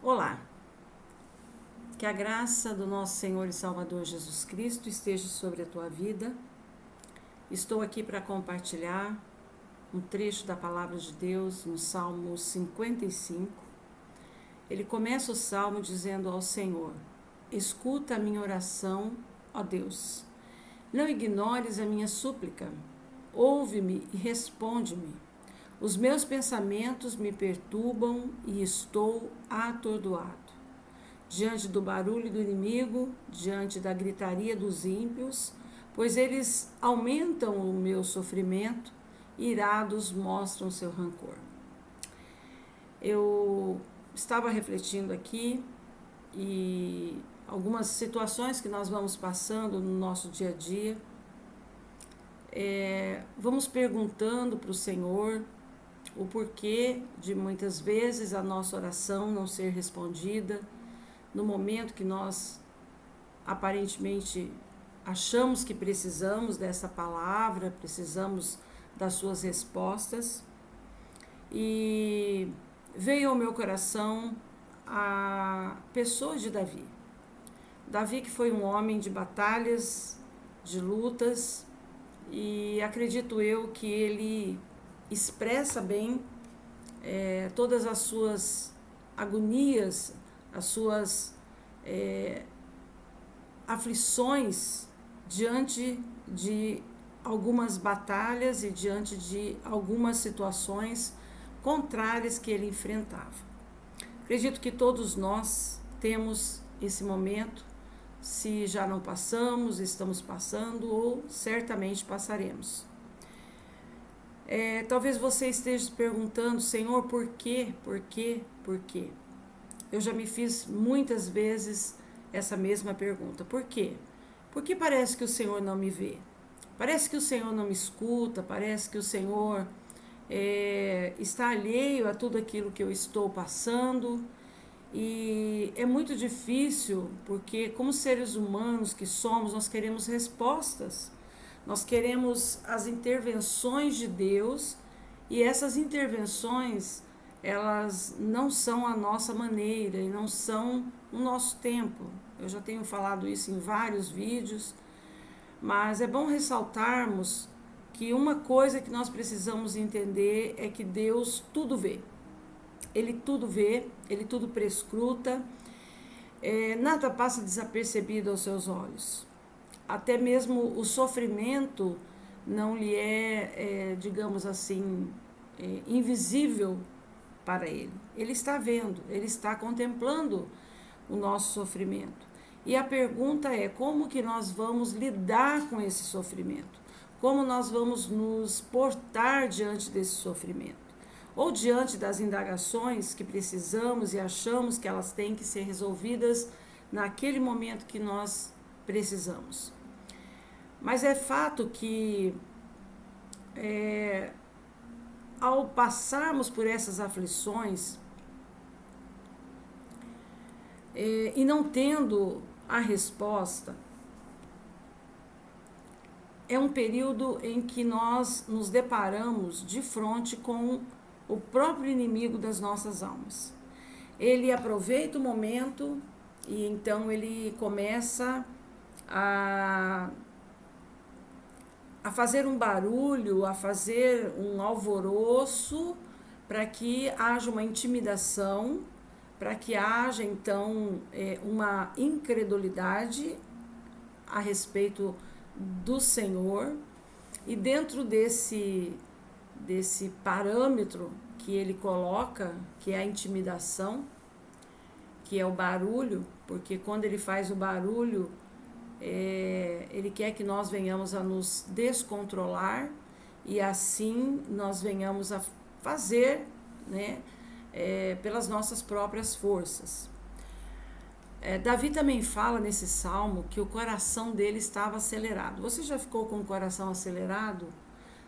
Olá, que a graça do nosso Senhor e Salvador Jesus Cristo esteja sobre a tua vida. Estou aqui para compartilhar um trecho da Palavra de Deus no Salmo 55. Ele começa o Salmo dizendo ao Senhor: escuta a minha oração, ó Deus. Não ignores a minha súplica. Ouve-me e responde-me. Os meus pensamentos me perturbam e estou atordoado. Diante do barulho do inimigo, diante da gritaria dos ímpios, pois eles aumentam o meu sofrimento, irados mostram seu rancor. Eu estava refletindo aqui e algumas situações que nós vamos passando no nosso dia a dia, vamos perguntando para o Senhor o porquê de muitas vezes a nossa oração não ser respondida, no momento que nós aparentemente achamos que precisamos dessa palavra, precisamos das suas respostas. E veio ao meu coração a pessoa de Davi. Davi, que foi um homem de batalhas, de lutas, e acredito eu que ele expressa bem todas as suas agonias, as suas aflições diante de algumas batalhas e diante de algumas situações contrárias que ele enfrentava. Acredito que todos nós temos esse momento, se já não passamos, estamos passando ou certamente passaremos. Talvez você esteja se perguntando: Senhor, por quê? Por quê? Por quê? Eu já me fiz muitas vezes essa mesma pergunta. Por quê? Porque parece que o Senhor não me vê. Parece que o Senhor não me escuta. Parece que o Senhor está alheio a tudo aquilo que eu estou passando. E é muito difícil, porque como seres humanos que somos, nós queremos respostas. Nós queremos as intervenções de Deus, e essas intervenções, elas não são a nossa maneira e não são o nosso tempo. Eu já tenho falado isso em vários vídeos, mas é bom ressaltarmos que uma coisa que nós precisamos entender é que Deus tudo vê. Ele tudo vê, ele tudo prescruta, nada passa desapercebido aos seus olhos. Até mesmo o sofrimento não lhe digamos assim, invisível para ele. Ele está vendo, ele está contemplando o nosso sofrimento. E a pergunta é: como que nós vamos lidar com esse sofrimento? Como nós vamos nos portar diante desse sofrimento? Ou diante das indagações que precisamos e achamos que elas têm que ser resolvidas naquele momento que nós precisamos. Mas é fato que ao passarmos por essas aflições e não tendo a resposta, é um período em que nós nos deparamos de frente com o próprio inimigo das nossas almas. Ele aproveita o momento e então ele começa a fazer um barulho, a fazer um alvoroço, para que haja uma intimidação, para que haja então uma incredulidade a respeito do Senhor. E dentro desse parâmetro que ele coloca, que é a intimidação, que é o barulho, porque quando ele faz o barulho, ele quer que nós venhamos a nos descontrolar e assim nós venhamos a fazer, né, pelas nossas próprias forças. Davi também fala nesse salmo que o coração dele estava acelerado. Você já ficou com o coração acelerado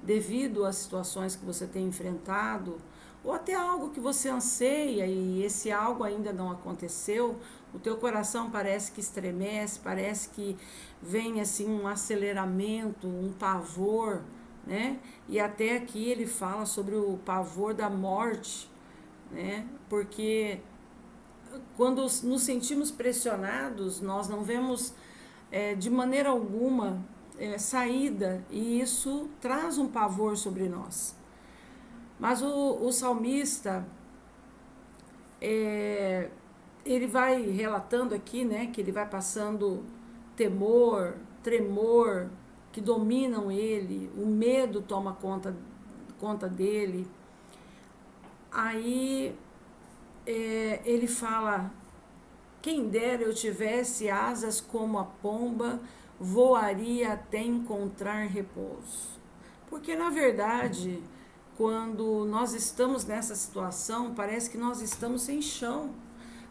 devido às situações que você tem enfrentado, ou até algo que você anseia e esse algo ainda não aconteceu? O teu coração parece que estremece, parece que vem assim um aceleramento, um pavor, né? E até aqui ele fala sobre o pavor da morte, né? Porque quando nos sentimos pressionados, nós não vemos de maneira alguma saída, e isso traz um pavor sobre nós. Mas o salmista, ele vai relatando aqui, né, que ele vai passando temor, tremor, que dominam ele, o medo toma conta dele. Aí ele fala: quem dera eu tivesse asas como a pomba, voaria até encontrar repouso. Porque, na verdade, quando nós estamos nessa situação, parece que nós estamos sem chão,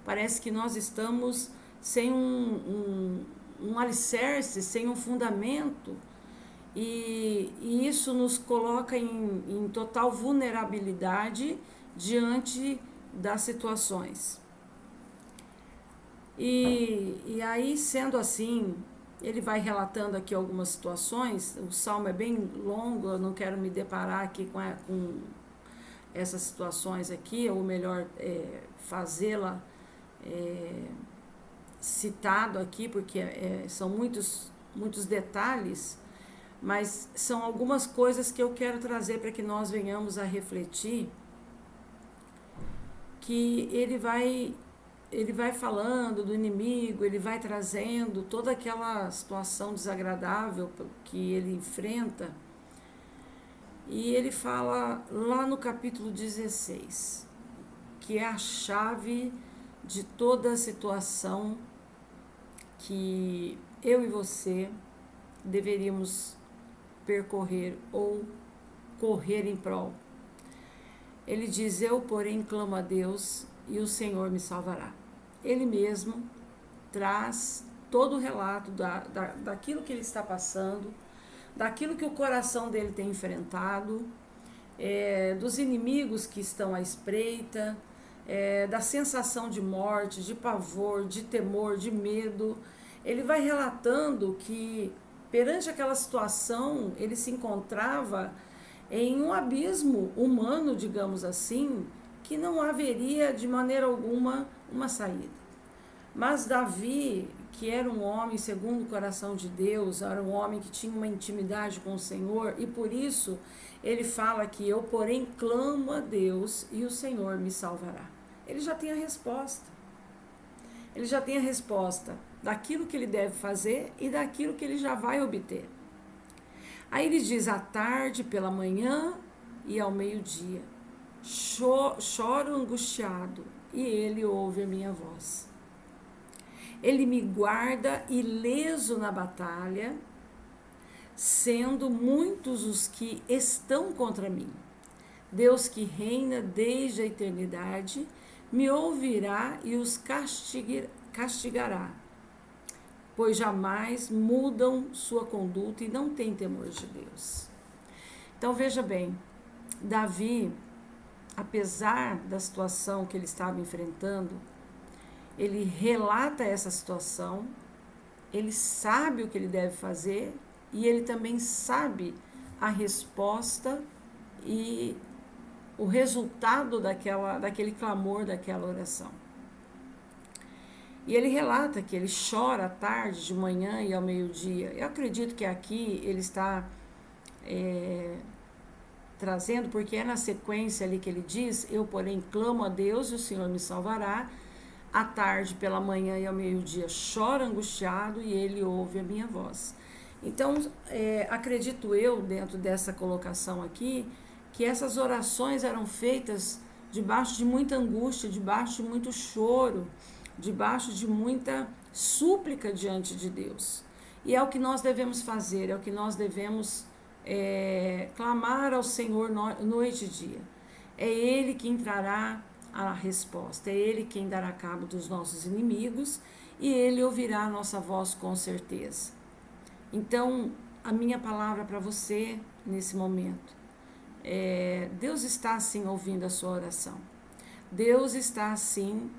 parece que nós estamos sem um alicerce, sem um fundamento, e isso nos coloca em total vulnerabilidade diante das situações. E aí, sendo assim, ele vai relatando aqui algumas situações. O salmo é bem longo, eu não quero me deparar aqui com essas situações aqui, ou melhor, fazê-la citado aqui, porque são muitos detalhes, mas são algumas coisas que eu quero trazer para que nós venhamos a refletir, que ele vai falando do inimigo, ele vai trazendo toda aquela situação desagradável que ele enfrenta, e ele fala lá no capítulo 16, que é a chave de toda a situação que eu e você deveríamos percorrer ou correr em prol. Ele diz: eu, porém, clamo a Deus e o Senhor me salvará. Ele mesmo traz todo o relato daquilo que ele está passando, daquilo que o coração dele tem enfrentado, dos inimigos que estão à espreita, da sensação de morte, de pavor, de temor, de medo. Ele vai relatando que, perante aquela situação, ele se encontrava em um abismo humano, digamos assim, que não haveria de maneira alguma uma saída. Mas Davi, que era um homem segundo o coração de Deus, era um homem que tinha uma intimidade com o Senhor, e por isso ele fala que eu, porém, clamo a Deus e o Senhor me salvará. Ele já tem a resposta. Ele já tem a resposta daquilo que ele deve fazer e daquilo que ele já vai obter. Aí ele diz: à tarde, pela manhã e ao meio-dia, choro angustiado, e ele ouve a minha voz. Ele me guarda ileso na batalha, sendo muitos os que estão contra mim. Deus, que reina desde a eternidade, me ouvirá e os castigará, pois jamais mudam sua conduta e não têm temor de Deus. Então veja bem, Davi, apesar da situação que ele estava enfrentando, ele relata essa situação, ele sabe o que ele deve fazer e ele também sabe a resposta e o resultado daquele clamor, daquela oração. E ele relata que ele chora à tarde, de manhã e ao meio-dia. Eu acredito que aqui ele está trazendo, porque é na sequência ali que ele diz: eu, porém, clamo a Deus e o Senhor me salvará. À tarde, pela manhã e ao meio-dia, choro angustiado e ele ouve a minha voz. Então, acredito eu, dentro dessa colocação aqui, que essas orações eram feitas debaixo de muita angústia, debaixo de muito choro, debaixo de muita súplica diante de Deus. E é o que nós devemos fazer, é o que nós devemos clamar ao Senhor noite e dia. É Ele quem trará a resposta, é Ele quem dará cabo dos nossos inimigos e Ele ouvirá a nossa voz com certeza. Então, a minha palavra para você nesse momento, Deus está sim ouvindo a sua oração. Deus está sim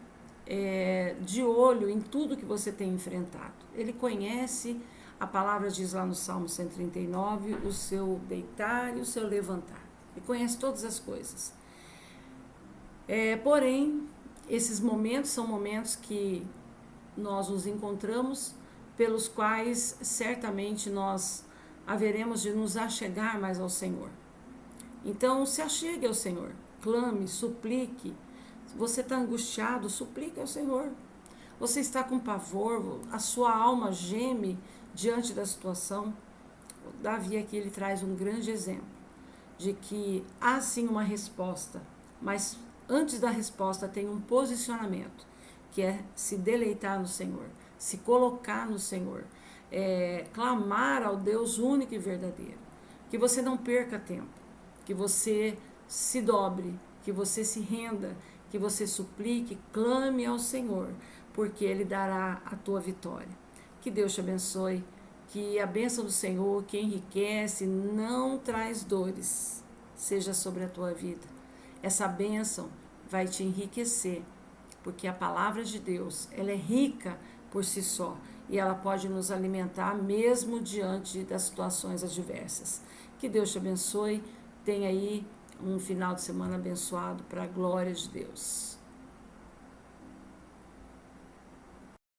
de olho em tudo que você tem enfrentado. Ele conhece, a palavra diz lá no Salmo 139, o seu deitar e o seu levantar. Ele conhece todas as coisas. Porém, esses momentos são momentos que nós nos encontramos, pelos quais certamente nós haveremos de nos achegar mais ao Senhor. Então, se achegue ao Senhor, clame, suplique. Se você está angustiado, suplique ao Senhor. Você está com pavor, a sua alma geme diante da situação. O Davi aqui ele traz um grande exemplo de que há sim uma resposta, mas antes da resposta tem um posicionamento, que é se deleitar no Senhor, se colocar no Senhor, clamar ao Deus único e verdadeiro. Que você não perca tempo, que você se dobre, que você se renda, que você suplique, clame ao Senhor, porque Ele dará a tua vitória. Que Deus te abençoe, que a bênção do Senhor, que enriquece, não traz dores, seja sobre a tua vida. Essa bênção vai te enriquecer, porque a palavra de Deus, ela é rica por si só, e ela pode nos alimentar mesmo diante das situações adversas. Que Deus te abençoe, tenha aí um final de semana abençoado para a glória de Deus.